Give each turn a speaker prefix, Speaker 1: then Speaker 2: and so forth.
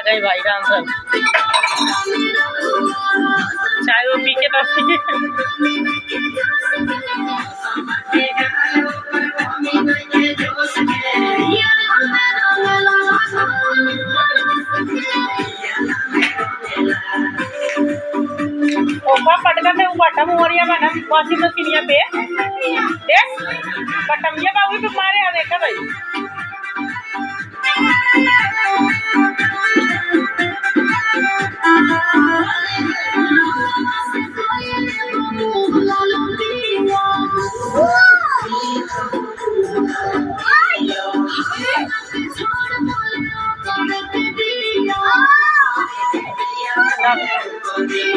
Speaker 1: गई भाई डांसर चाय वो पी के तो पटका में बटम हो रही है मैडम वॉशिंग मशीन पे बटम ये बाबू भी मारे देखा भाई